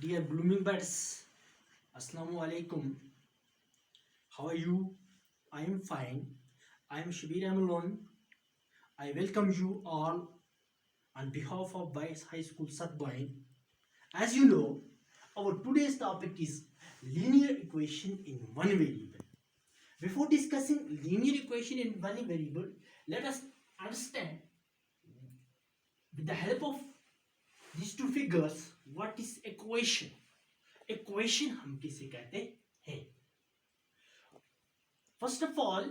Dear blooming buds, Assalamu alaikum. How are you? I am fine. I am Shabir Amulon. I welcome you all on behalf of Vice High School Satbain. As you know, our today's topic is linear equation in one variable. Before discussing linear equation in one variable, let us understand with the help of these two figures what is equation. Equation हम किसे कहते हैं? First of all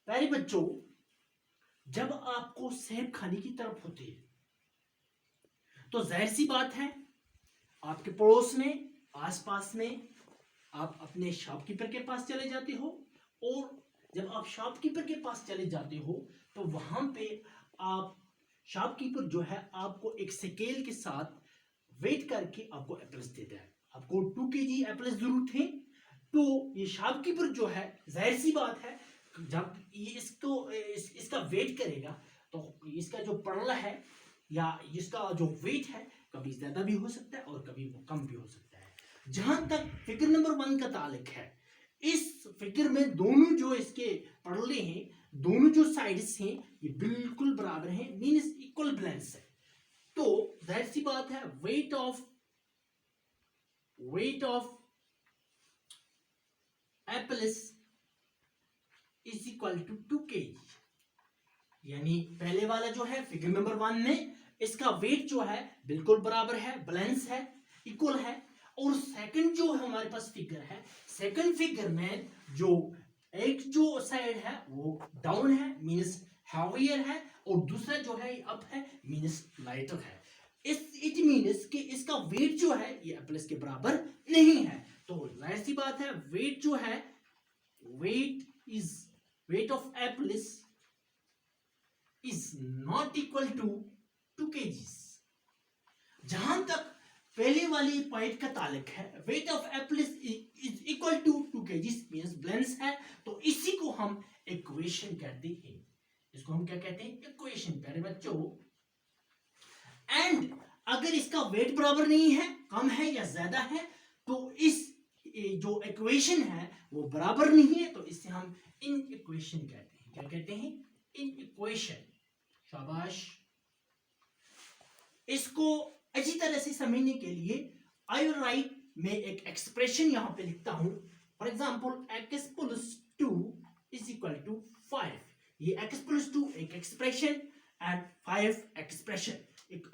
प्यारे बच्चों, जब आपको सेब खाने की तरफ होती है तो जाहिर सी बात है आपके पड़ोस में आसपास में आप अपने शॉपकीपर के पास चले जाते हो, और जब आप शॉपकीपर के पास चले जाते हो तो वहां पे आप शॉपकीपर जो है आपको एक स्केल के साथ वेट करके आपको एप्पल्स देता है। आपको 2 kg एप्पल्स जरूरत है, तो ये शॉपकीपर जो है जाहिर सी बात है जब ये इसका वेट करेगा तो इसका जो पड़ला है या इसका जो वेट है कभी ज्यादा भी हो सकता है और कभी वो कम भी हो सकता है। जहां तक फिगर नंबर 1 का ताल्लुक है, इस फिगर में दोनों जो इसके पड़ले हैं, दोनों जो साइड्स हैं ये बिल्कुल बराबर हैं, मींस इक्वल बैलेंस है। तो जाहिर सी बात है weight of apples is equal to 2 kg। यानी पहले वाला जो है फिगर नंबर 1 में इसका वेट जो है बिल्कुल बराबर है, बैलेंस है, इक्वल है। और सेकंड जो हमारे पास फिगर है, सेकंड फिगर में जो एक जो साइड है वो डाउन है, मींस हैवियर है, और दूसरा जो है अप है, मींस लाइटर है। इट मींस कि इसका वेट जो है ये एप्पल्स के बराबर नहीं है। तो जाहिर सी बात है वेट जो है weight of apples is not equal to 2 kgs। जहां तक पहले वाली पॉइंट का ताल्लुक है, weight of apples is equal to 2 kgs means balance है, तो इसी को हम इक्वेशन कहते हैं। इसको हम क्या कहते हैं? इक्वेशन। प्यारे बच्चों, एंड अगर इसका वेट बराबर नहीं है, कम है या ज्यादा है, तो इस जो इक्वेशन है वो बराबर नहीं है, तो इससे हम इन इक्वेशन कहते हैं। क्या कहते हैं? In equation. शाबाश। इसको अच्छी तरह से समझने के लिए आई विल राइट, मैं एक एक्सप्रेशन यहां पे लिखता हूं। For example x plus 2 is equal to 5। ये x प्लस 2 एक expression and 5 expression.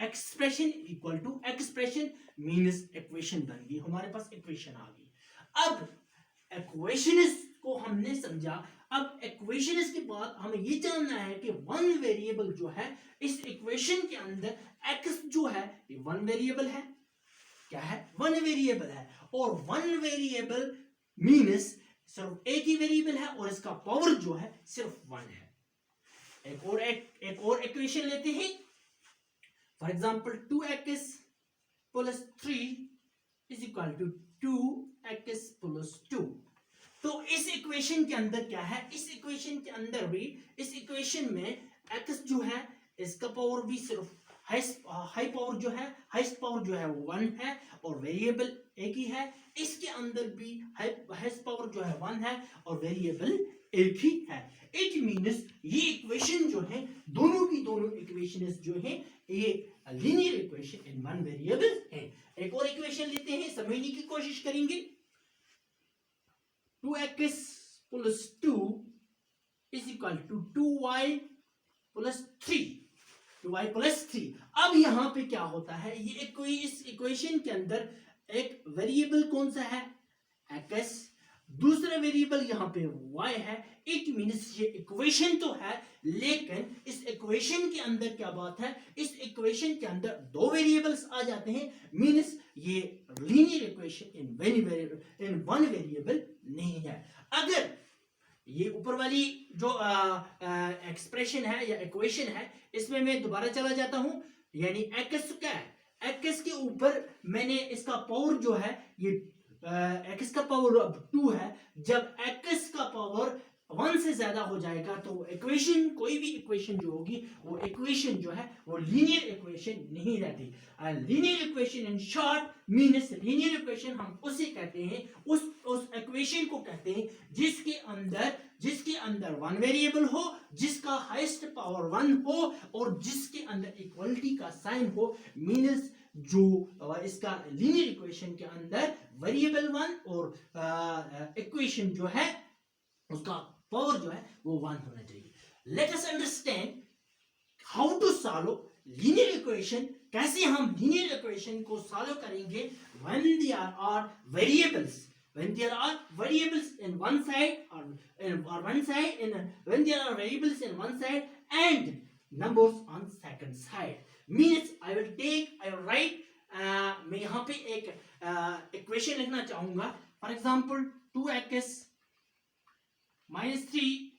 Expression equal to expression means equation बन गई, हमारे पास इक्वेशन आ गई। अब इक्वेशंस को हमने समझा, अब इक्वेशंस के बाद हमें ये जानना है कि वन वेरिएबल जो है इस इक्वेशन के अंदर x जो है ये वन वेरिएबल है। क्या है? वन वेरिएबल है। और वन वेरिएबल मींस सिर्फ एक ही वेरिएबल है और इसका पावर जो है सिर्फ 1 है। एक और इक्वेशन लेते हैं। For example 2x plus 3 is equal to 2x plus 2। तो इस इक्वेशन के अंदर क्या है? इस इक्वेशन के अंदर भी, इस इक्वेशन में x जो है इसका पावर भी सिर्फ हाई पावर जो है, हाईएस्ट पावर जो है वो 1 है और वेरिएबल एक ही है। इसके अंदर भी हाईएस्ट पावर जो है 1 है और वेरिएबल एक ही है। इट मींस ये इक्वेशन जो है, दोनों की दोनों इक्वेशंस जो है ये linear equation in one variable है। एक और इक्वेशन लेते हैं, समझने की कोशिश करेंगे। 2x plus 2 is equal to 2y plus 3। 2y plus 3। अब यहां पे क्या होता है, ये इस इक्वेशन के अंदर एक वेरिएबल कौन सा है? x, दूसरा वेरिएबल यहां पे y है। इट मींस ये इक्वेशन तो है, लेकिन इस इक्वेशन के अंदर क्या बात है, इस इक्वेशन के अंदर दो वेरिएबल्स आ जाते हैं, मींस ये linear equation in one variable नहीं है। अगर ये ऊपर वाली जो एक्सप्रेशन है या इक्वेशन है, इसमें मैं दोबारा चला जाता हूं, यानी x क्या है, x के ऊपर मैंने इसका पावर जो है ये x का पावर अब 2 है। जब x का पावर 1 से ज्यादा हो जाएगा तो इक्वेशन, कोई भी इक्वेशन जो होगी वो इक्वेशन जो है वो लीनियर इक्वेशन नहीं रहती। Linear equation in short means, linear equation हम उसे कहते हैं, उस इक्वेशन को कहते हैं जिसके अंदर वन वेरिएबल हो, जिसका हाईएस्ट पावर 1 हो और जिसके अंदर इक्वलिटी का साइन हो। मीन्स जो इसका लीनियर इक्वेशन के अंदर वेरिएबल 1 और इक्वेशन जो है उसका पावर जो है वो 1 होना चाहिए। Let us understand how to solve linear equation, कैसे हम लीनियर इक्वेशन को सॉल्व करेंगे when there are variables, when there are variables in one side or one side in when there are variables in one side and numbers on second side, means I will write मैं यहाँ पे एक equation लिखना चाहूंगा। For example 2x -3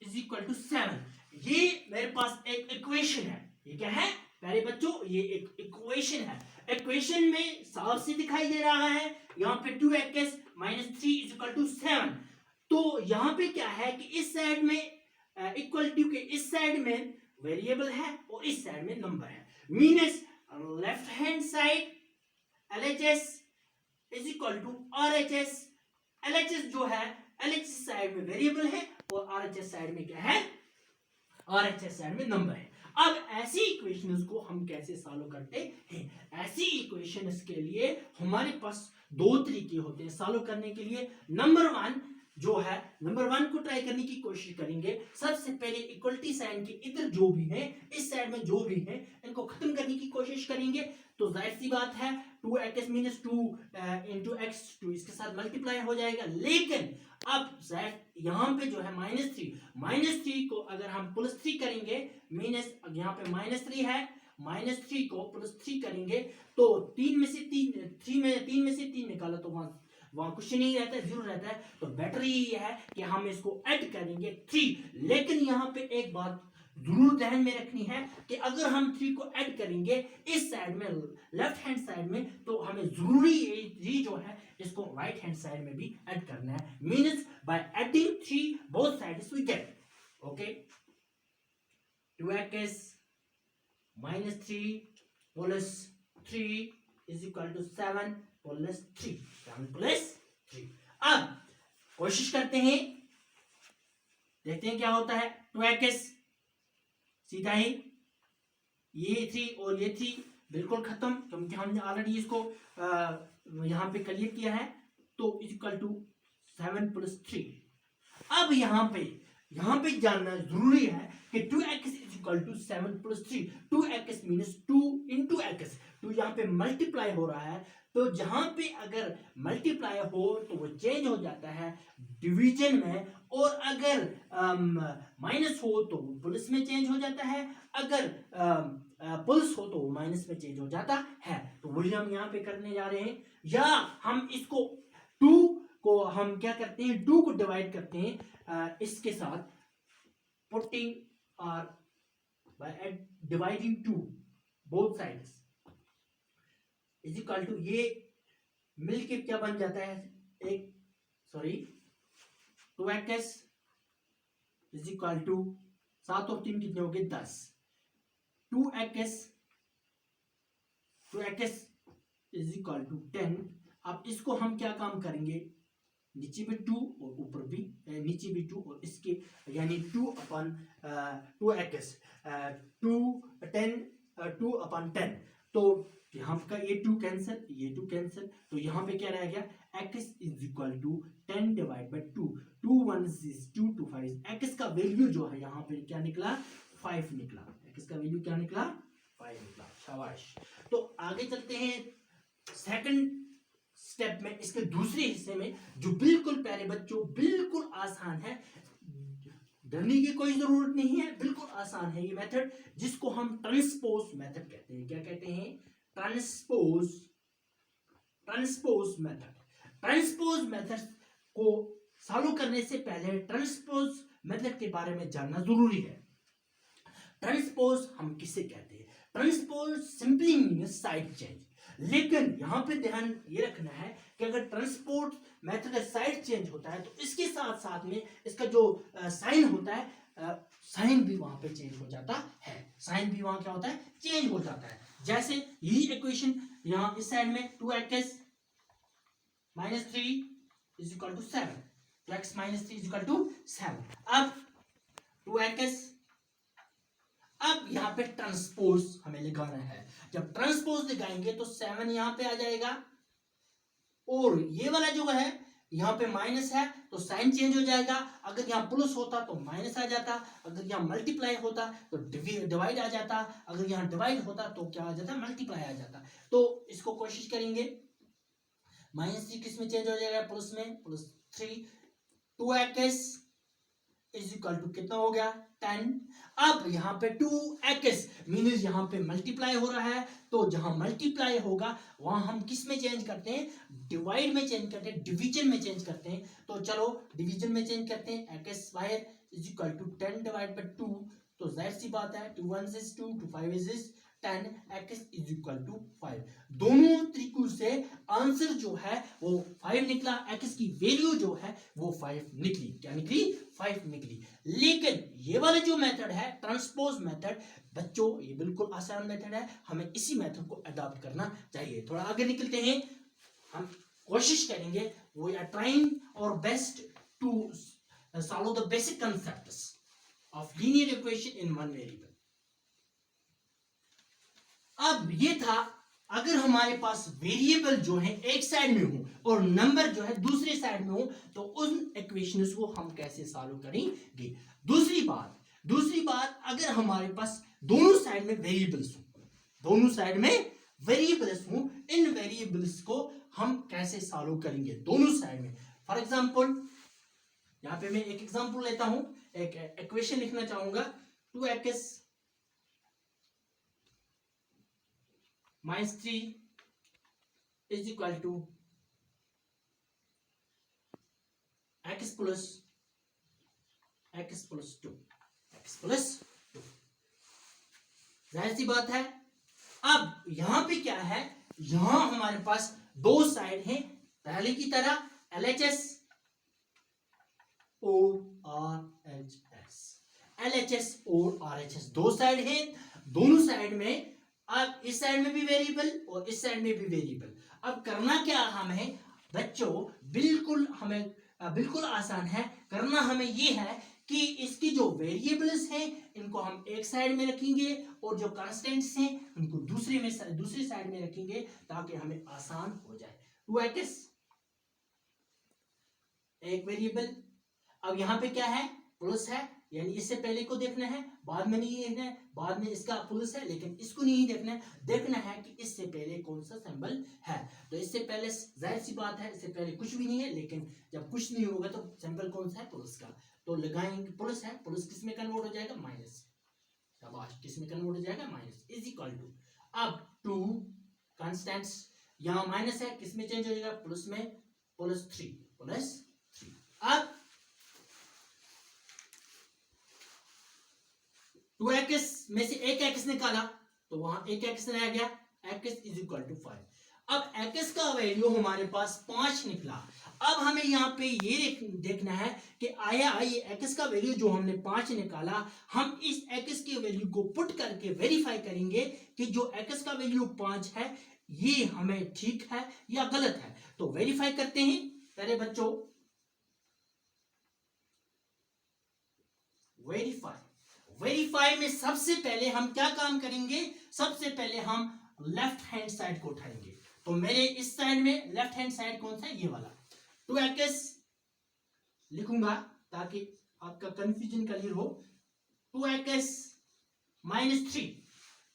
is equal to 7। ये मेरे पास एक equation है। ये क्या है प्यारे बच्चों? ये एक इक्वेशन है। इक्वेशन में साफ से दिखाई दे रहा है यहाँ पे 2x -3 इज इक्वल टू 7। तो यहाँ पे क्या है कि इस साइड में इक्वल टू के इस साइड में वेरिएबल है और इस साइड में नंबर है। Means left hand side LHS is equal to RHS। LHS जो है LHS साइड में वेरिएबल है और RHS साइड में क्या है? RHS साइड में नंबर है। अब ऐसी इक्वेशंस को हम कैसे सॉल्व करते हैं? ऐसी इक्वेशंस के लिए हमारे पास दो तरीके होते हैं सॉल्व करने के लिए। नंबर 1 जो है, नंबर 1 को ट्राई करने की कोशिश करेंगे। सबसे पहले इक्वलिटी साइन के इधर जो भी है, इस साइड में जो भी है, इनको खत्म करने की कोशिश करेंगे। तो जाहिर सी बात है 2x - 2 into x 2 इसके साथ मल्टीप्लाई हो जाएगा। लेकिन अब यहाँ पे जो है -3 को अगर हम +3 करेंगे, मीनस यहाँ पे -3 है, -3 को +3 करेंगे तो 3 में से 3 निकाला तो वहां कुछ नहीं रहता है, 0 रहता है। तो बेटर ये है कि हम इसको ऐड करेंगे 3। लेकिन यहाँ पे एक बात जरूर ध्यान में रखनी है कि अगर हम 3 को ऐड करेंगे इस साइड में, लेफ्ट हैंड साइड में, तो हमें जरूरी ये जो है इसको राइट हैंड साइड में भी ऐड करना है। Means by adding 3 both sides we get okay 2x -3 plus 3 is equal to 7 plus 3, 7 plus 3। अब कोशिश करते हैं, देखते हैं क्या होता है। 2x सीधा ही ये 3 और ये 3 बिल्कुल खत्म, क्योंकि हमने ऑलरेडी इसको यहाँ पे क्लियर किया है। तो इज इक्वल टू 7 plus 3। अब यहाँ पे जानना जरूरी है कि 2x is equal to 7 plus 3। 2x means 2 into x, 2 यहाँ पे मल्टीप्लाई हो रहा है। तो जहां पे अगर मल्टीप्लाई हो तो वो चेंज हो जाता है डिवीजन में, और अगर माइनस हो तो प्लस में चेंज हो जाता है, अगर प्लस हो तो माइनस में चेंज हो जाता है। तो वही हम यहाँ पे करने जा रहे हैं। या हम इसको 2 को हम क्या करते हैं, 2 को डिवाइड करते हैं इसके साथ, पुटिंग और by dividing 2 both sides is equal to, ये मिलके क्या बन जाता है, 2x इज इक्वल टू 7 और 3 कितने हो गए 10। 2x is equal to 10। अब इसको हम क्या काम करेंगे, नीचे भी 2 और ऊपर भी नीचे भी 2 और इसके यानी 2/2x 2/10। तो यहाँ का ये 2 कैंसिल, ये 2 कैंसिल, तो यहाँ पे क्या रह गया, x is equal to 10 divide by 2, 2 1 is 2 2 5। x का वैल्यू जो है यहाँ पे क्या निकला, 5 निकला। x का वैल्यू क्या निकला, 5 निकला। शाबाश। तो आगे चलते हैं सेकंड स्टेप में, इसके दूसरे हिस्से में, जो बिल्कुल प्यारे बच्चों बिल्कुल आसान है, डरने की कोई जरूरत नहीं है, बिल्कुल आसान है ये मेथड, जिसको हम ट्रांसपोज मेथड कहते हैं। क्या कहते हैं, ट्रांसपोज मेथड। ट्रांसपोज मेथड को सॉल्व करने से पहले ट्रांसपोज मेथड के बारे में जानना जरूरी है। ट्रांसपोज हम किसे कहते हैं, transpose simply means side change. लेकिन यहाँ पे ध्यान ये रखना है कि अगर ट्रांसपोर्ट मेथड का साइड चेंज होता है तो इसके साथ साथ में इसका जो साइन होता है, साइन भी वहां पे चेंज हो जाता है। साइन भी वहां क्या होता है, चेंज हो जाता है। जैसे यही इक्वेशन यहाँ इस साइड में 2x minus 3 is equal to 7, 2x minus 3 is equal to 7। अब 2x, अब यहाँ पे ट्रांसपोज हमें लगाना है। जब ट्रांसपोज लगाएंगे तो 7 यहाँ पे आ जाएगा, और ये वाला जो है यहाँ पे माइनस है तो साइन चेंज हो जाएगा। अगर यहाँ प्लस होता तो माइनस आ जाता, अगर यहाँ मल्टीप्लाई होता तो डिवाइड आ जाता, अगर यहाँ डिवाइड होता तो क्या आ जाता, मल्टीप्लाई आ जाता। तो इसको कोशिश करेंगे, -3 किस में चेंज हो जाएगा, प्लस में, +3। 2x इज इक्वल टू कितना हो गया, 10। अब यहाँ पे 2x मीन्स यहाँ पे मल्टीप्लाई हो रहा है, तो जहां मल्टीप्लाई होगा वहां हम किस में चेंज करते हैं, डिवाइड में चेंज करते हैं, डिवीजन में चेंज करते हैं। तो चलो डिवीजन में चेंज करते हैं, x square is equal to 10 divide by 2। तो जाहिर सी बात है 2 1 is 2, 2 5 is 10, x is equal to 5। दोनों तरीकों से आंसर जो है वो 5 निकला, x की वैल्यू जो है वो 5 निकली। क्या निकली, 5 निकली। लेकिन ये वाला जो मेथड है ट्रांसपोज मेथड, बच्चों ये बिल्कुल आसान मेथड है, हमें इसी मेथड को अडॉप्ट करना चाहिए। थोड़ा आगे निकलते हैं, हम कोशिश करेंगे, we are trying our best to solve the basic concepts of linear equation in one variable. अब ये था, अगर हमारे पास वेरिएबल जो है एक साइड में हो और नंबर जो है दूसरे साइड में हो तो उन इक्वेशंस को हम कैसे सॉल्व करेंगे। दूसरी बात अगर हमारे पास दोनों साइड में वेरिएबल्स हो, इन वेरिएबल्स को हम कैसे सॉल्व करेंगे दोनों साइड में। फॉर एग्जांपल यहां पे मैं एक एग्जांपल लेता हूं, एक इक्वेशन लिखना चाहूंगा, 2x minus 3 is equal to x plus 2, जाहिर सी बात है। अब यहां पे क्या है, यहां हमारे पास दो साइड हैं, पहले की तरह LHS और RHS दो साइड हैं, दोनों साइड में। अब इस साइड में भी वेरिएबल और इस साइड में भी वेरिएबल। अब करना क्या हमें बच्चों, बिल्कुल आसान है। करना हमें ये है कि इसकी जो वेरिएबल्स हैं इनको हम एक साइड में रखेंगे और जो कांस्टेंट्स हैं उनको दूसरी साइड में रखेंगे ताकि हमें आसान हो जाए। 2x एक वेरिएबल, अब यहां पे क्या है, प्लस है, यानी इससे पहले को देखना है, बाद में नहीं देखना है, बाद में इसका प्लस है लेकिन इसको नहीं देखना है, देखना है कि इससे पहले कौन सा सिंबल है। तो इससे पहले जाहिर सी बात है इससे पहले कुछ भी नहीं है, लेकिन जब कुछ नहीं होगा तो सिंबल कौन सा है, प्लस का। तो लगाएंगे प्लस है, प्लस किस में कन्वर्ट हो जाएगा, माइनस। शाबाश, किस में कन्वर्ट हो जाएगा, माइनस, इज इक्वल टू। अब 2 कांस्टेंट्स, यहां माइनस है, किस में चेंज हो जाएगा, प्लस में, +3। अब 2x में से एक x निकाला तो वहां एक x रह गया, x इज इक्वल टू 5। अब x का वैल्यू हमारे पास 5 निकला। अब हमें यहाँ पे ये देखना है कि आया ये x का वैल्यू जो हमने 5 निकाला, हम इस x के वैल्यू को पुट करके वेरीफाई करेंगे कि जो x का वैल्यू 5 है ये हमें ठीक है या गलत है। तो वेरीफाई करते हैं पहले बच्चों, वेरीफाई में सबसे पहले हम क्या काम करेंगे, सबसे पहले हम लेफ्ट हैंड साइड को उठाएंगे। तो मेरे इस साइड में लेफ्ट हैंड साइड कौन सा है, ये वाला। 2x लिखूंगा ताकि आपका कंफ्यूजन क्लियर हो। 2x -3,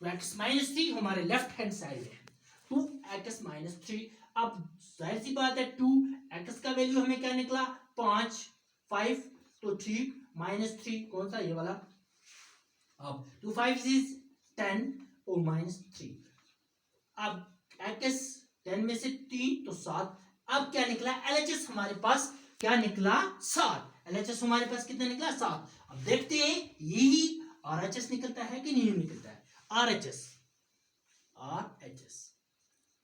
2x -3 हमारे लेफ्ट हैंड साइड है, 2x -3। अब जाहिर सी बात है 2x का वैल्यू हमें क्या निकला, 5, तो ठीक, -3 कौन सा, ये वाला। अब 2 5 is 10 और -3। अब x 10 में से 3 तो 7। अब क्या निकला, LHS हमारे पास क्या निकला, 7। LHS हमारे पास कितना निकला, 7। अब देखते हैं यही RHS निकलता है कि नहीं निकलता है। RHS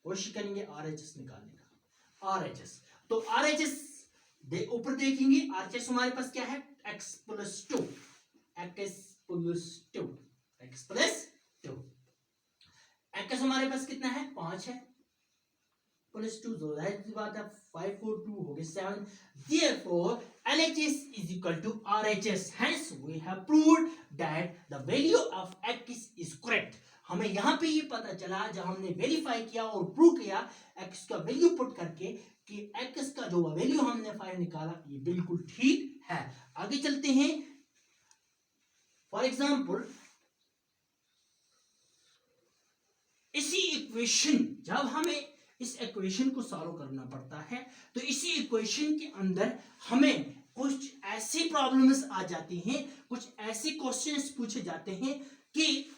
कोशिश करेंगे RHS निकालने का। RHS, तो RHS ऊपर देखेंगे, RHS हमारे पास क्या है, x plus 2, x plus 2, x plus 2, x हमारे पास कितना है, 5 है, प्लस 2, तो जाहिर बात है 5 और 2 हो गए 7, therefore LHS is equal to RHS, hence we have proved that the value of x is correct। हमें यहाँ पे ये पता चला जब हमने वेरीफाई किया और प्रूव किया x का वैल्यू पुट करके कि x का जो वैल्यू हमने 5 निकाला ये बिल्कुल ठीक है। आगे चलते हैं। फॉर एग्जाम्पल इसी इक्वेशन, जब हमें इस इक्वेशन को सॉल्व करना पड़ता है तो इसी इक्वेशन के अंदर हमें कुछ ऐसी प्रॉब्लम्स आ जाती हैं, कुछ ऐसे क्वेश्चंस पूछे जाते हैं कि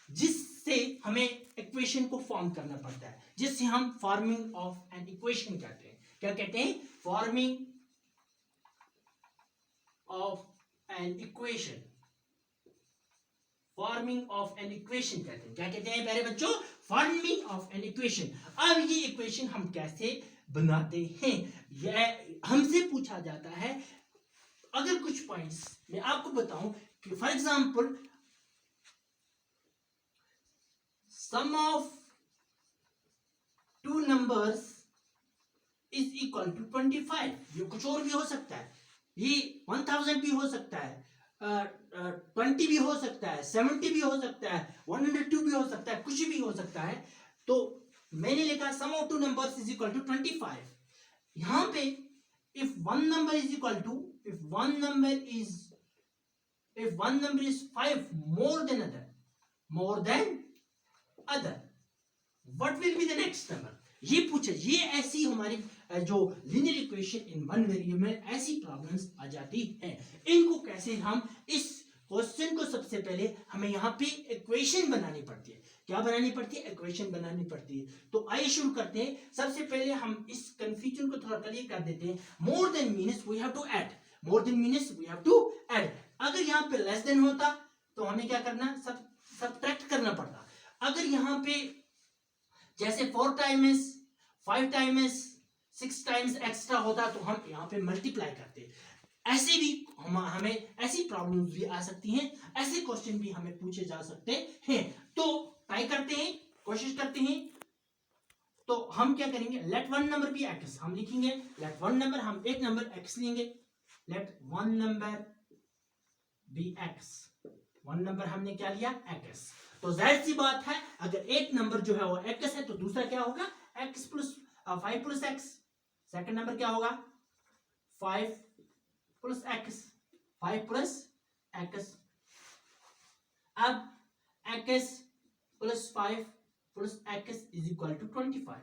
जिससे हमें इक्वेशन को फॉर्म करना पड़ता है, जिससे हम फॉर्मिंग ऑफ एन इक्वेशन कहते हैं। क्या कहते हैं, forming of an equation, forming of an equation कहते हैं। क्या कहते हैं प्यारे बच्चों, फॉर्मिंग ऑफ एन इक्वेशन। अब ये इक्वेशन हम कैसे बनाते हैं, यह हमसे पूछा जाता है। अगर कुछ पॉइंट्स मैं आपको बताऊं कि for example sum of two numbers is equal to 25, ये कुछ और भी हो सकता है, ये 1000 भी हो सकता है, 20 भी हो सकता है, 70 भी हो सकता है, 102 भी हो सकता है, कुछ भी हो सकता है। तो मैंने लिखा sum of two numbers is equal to 25। यहां पे if one number is 5 more than other, what will be the next number? ये पूछे, ये ऐसी हमारी जो linear equation in one variable में ऐसी प्रॉब्लम्स आ जाती हैं। इनको कैसे हम, इस क्वेश्चन को सबसे पहले हमें यहाँ पे इक्वेशन बनानी पड़ती है। क्या बनानी पड़ती है, इक्वेशन बनानी पड़ती है। तो आइए शुरू करते हैं। सबसे पहले हम इस कंफ्यूजन को थोड़ा क्लियर कर देते हैं। More than means we have to add, more than means we have to add. अगर यहाँ पे लेस देन होता तो हमें क्या करना, सबट्रैक्ट करना पड़ता। अगर यहाँ पे जैसे 4 टाइम्स 5 टाइम्स 6 टाइम्स एक्स्ट्रा होता तो हम यहाँ पे मल्टीप्लाई करते। ऐसे भी हमें ऐसी प्रॉब्लम्स भी आ सकती हैं, ऐसे क्वेश्चन भी हमें पूछे जा सकते हैं। तो ट्राई करते हैं, कोशिश करते हैं। तो हम क्या करेंगे, let one number be x, हम लिखेंगे लेट वन नंबर, हम एक नंबर एक्स लेंगे, let one number be x, one number हमने क्या लिया, एक्स। तो जाहिर सी बात है अगर एक नंबर जो है वो एक्स है तो दूसरा क्या होगा, x plus 5 plus x. Second number क्या होगा, 5 प्लस एक्स, 5 प्लस एक्स। अब x plus 5 plus x is equal to 25,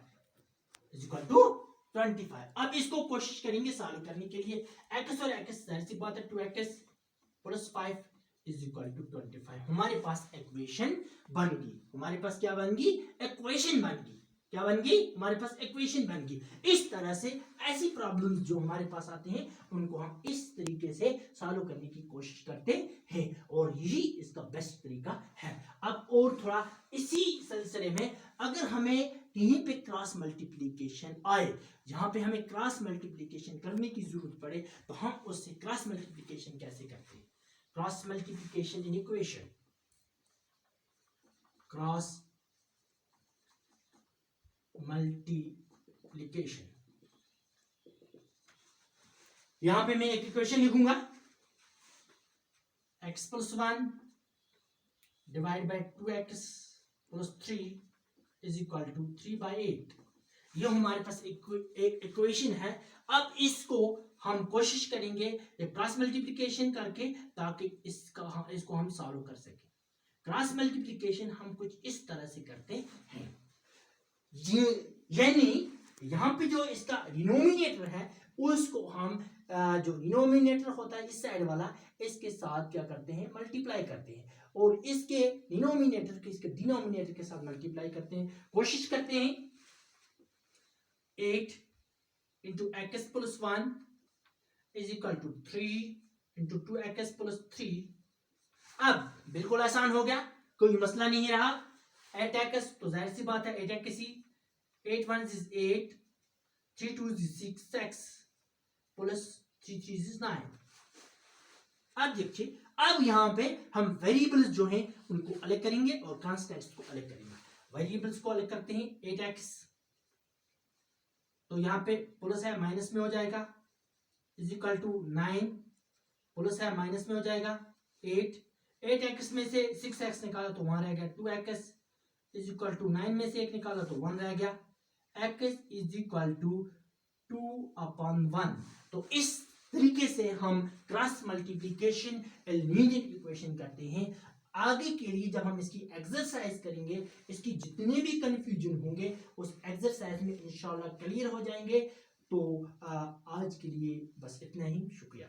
is equal to 25। अब इसको कोशिश करेंगे सॉल्व करने के लिए। एक्स और एक्स जाहिर सी बात है 2x plus 5 is equal to 25। हमारे पास इक्वेशन बन गई, हमारे पास क्या बन गई, इक्वेशन बन गई। क्या बन गई, हमारे पास इक्वेशन बन गई। इस तरह से ऐसी प्रॉब्लम्स जो हमारे पास आते हैं उनको हम इस तरीके से सॉल्व करने की कोशिश करते हैं और यही इसका बेस्ट तरीका है। अब और थोड़ा इसी सिलसिले में, अगर हमें कहीं पे क्रॉस मल्टीप्लिकेशन आए, जहां पे हमें क्रॉस मल्टीप्लिकेशन करने की जरूरत पड़े तो हम उससे क्रॉस मल्टीप्लिकेशन कैसे करते हैं। Cross multiplication in equation, cross multiplication. यहां पे मैं एक इक्वेशन लिखूंगा, x plus 1 divide by 2x plus 3 is equal to 3/8। ये हमारे पास एक इक्वेशन है। अब इसको हम कोशिश करेंगे क्रॉस मल्टीप्लिकेशन करके, ताकि इसको हम सॉल्व कर सकें। क्रॉस मल्टीप्लिकेशन हम कुछ इस तरह से करते हैं, यानी यहाँ पे जो इसका डिनोमिनेटर है उसको हम जो डिनोमिनेटर होता है इस साइड वाला, इसके साथ क्या करते हैं, मल्टीप्लाई करते हैं और इसके डिनोमिनेटर के इसके डिनोमिनेटर के साथ मल्टीप्लाई करते हैं। कोशिश करते हैं 8 into x plus 1 is equal to 3 into 2x plus 3। अब बिल्कुल आसान हो गया, कोई मसला नहीं रहा। 8x तो जाहिर सी बात है 8x he 8 1 is 8, 3 2 is 6x plus 3 3 is 9। अब देखिए, अब यहाँ पे हम वेरिएबल्स जो हैं उनको अलग करेंगे और कांस्टेंट्स को अलग करेंगे। वेरिएबल्स को अलग करते हैं, 8x, तो यहाँ पे प्लस है माइनस में हो जाएगा, इज इक्वल टू 9, प्लस है माइनस में हो जाएगा 8, 8x में से 6x निकाला तो वहां रह गया 2x, इज इक्वल टू 9 में से 1 निकाला तो 1 रह गया, x इज इक्वल टू 2/1। तो इस तरीके से हम क्रॉस मल्टीप्लिकेशन लीनियर इक्वेशन करते हैं। आगे के लिए जब हम इसकी एक्सरसाइज करेंगे, इसकी जितने भी कंफ्यूजन होंगे उस एक्सरसाइज में इंशाल्लाह क्लियर हो जाएंगे। तो आज के लिए बस इतना ही, शुक्रिया।